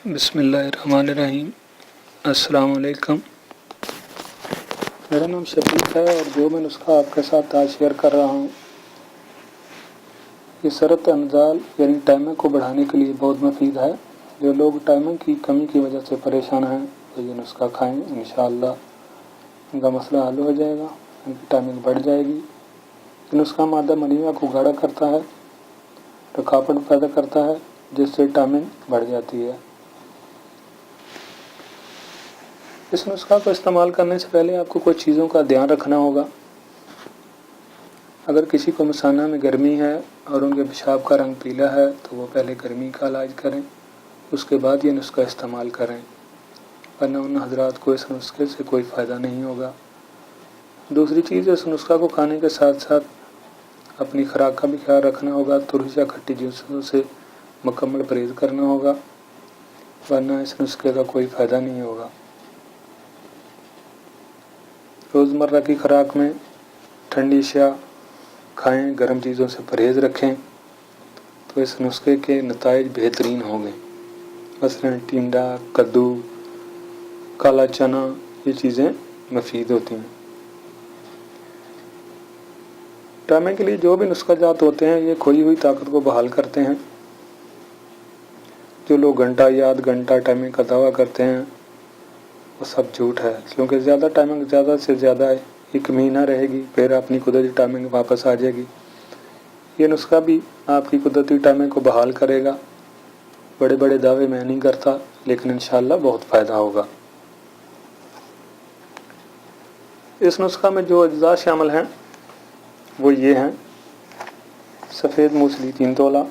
بسم اللہ الرحمن الرحیم۔ السلام علیکم۔ میرا نام شفیق ہے اور جو میں نسخہ آپ کے ساتھ آج شیئر کر رہا ہوں یہ سرعت انزال یعنی ٹائمنگ کو بڑھانے کے لیے بہت مفید ہے۔ جو لوگ ٹائمنگ کی کمی کی وجہ سے پریشان ہیں وہ یہ نسخہ کھائیں، انشاءاللہ ان کا مسئلہ حل ہو جائے گا، ان کی ٹائمنگ بڑھ جائے گی۔ یہ نسخہ مادہ منیہ کو گاڑھا کرتا ہے، رکاوٹ پیدا کرتا ہے جس سے ٹائمنگ بڑھ جاتی ہے۔ اس نسخہ کو استعمال کرنے سے پہلے آپ کو کچھ چیزوں کا دھیان رکھنا ہوگا۔ اگر کسی کو مثانہ میں گرمی ہے اور ان کے پیشاب کا رنگ پیلا ہے تو وہ پہلے گرمی کا علاج کریں، اس کے بعد یہ نسخہ استعمال کریں، ورنہ ان حضرات کو اس نسخے سے کوئی فائدہ نہیں ہوگا۔ دوسری چیز، اس نسخہ کو کھانے کے ساتھ ساتھ اپنی خوراک کا بھی خیال رکھنا ہوگا۔ ترش یا کھٹی چیزوں سے مکمل پرہیز کرنا ہوگا، ورنہ اس نسخے کا کوئی فائدہ نہیں ہوگا۔ روزمرہ کی خوراک میں ٹھنڈی اشیاء کھائیں، گرم چیزوں سے پرہیز رکھیں تو اس نسخے کے نتائج بہترین ہوں گے۔ مثلاً ٹنڈا، کدو، کالا چنا، یہ چیزیں مفید ہوتی ہیں۔ ٹائمنگ کے لیے جو بھی نسخہ جات ہوتے ہیں یہ کھوئی ہوئی طاقت کو بحال کرتے ہیں۔ جو لوگ گھنٹہ یا آدھ گھنٹہ ٹائمنگ کا دعویٰ کرتے ہیں وہ سب جھوٹ ہے، کیونکہ زیادہ ٹائمنگ زیادہ سے زیادہ ایک مہینہ رہے گی، پھر اپنی قدرتی ٹائمنگ واپس آ جائے گی۔ یہ نسخہ بھی آپ کی قدرتی ٹائمنگ کو بحال کرے گا۔ بڑے بڑے دعوے میں نہیں کرتا، لیکن انشاءاللہ بہت فائدہ ہوگا۔ اس نسخہ میں جو اجزاء شامل ہیں وہ یہ ہیں: سفید موسلی 3 تولہ،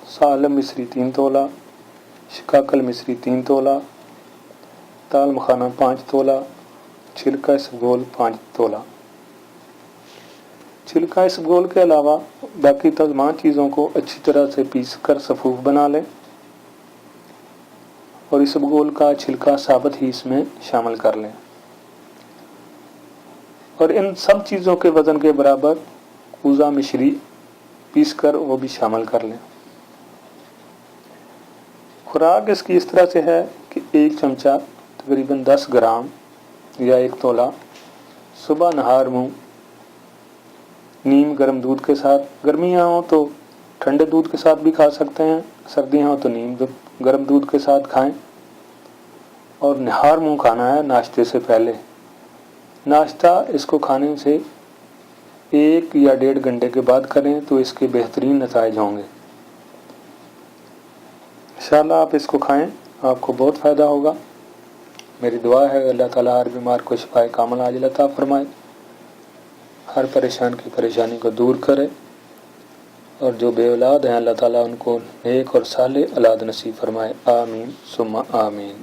سالم مصری 3 تولہ، شکاکل مصری 3 تولہ، دال مکھانا 5 تولہ، چھلکا اسبگول 5 تولہ۔ چھلکا اسبگول کے علاوہ باقی تمام چیزوں کو اچھی طرح سے پیس کر صفوف بنا لیں اور اسبگول کا چھلکا ثابت ہی اس میں شامل کر لیں، اور ان سب چیزوں کے وزن کے برابر کوزہ مشری پیس کر وہ بھی شامل کر لیں۔ خوراک اس کی اس طرح سے ہے کہ 1 چمچہ تقریباً 10 گرام یا 1 تولہ صبح نہار منہ نیم گرم دودھ کے ساتھ، گرمیاں ہوں تو ٹھنڈے دودھ کے ساتھ بھی کھا سکتے ہیں، سردیاں ہوں تو نیم گرم دودھ کے ساتھ کھائیں، اور نہار منہ کھانا ہے ناشتے سے پہلے۔ ناشتہ اس کو کھانے سے 1 یا 1.5 گھنٹے کے بعد کریں تو اس کے بہترین نتائج ہوں گے۔ انشاءاللہ آپ اس کو کھائیں، آپ کو بہت فائدہ ہوگا۔ میری دعا ہے اللہ تعالیٰ ہر بیمار کو شفائے کامل عاجل عطا فرمائے، ہر پریشان کی پریشانی کو دور کرے، اور جو بے اولاد ہیں اللہ تعالیٰ ان کو نیک اور صالح اولاد نصیب فرمائے۔ آمین ثم آمین۔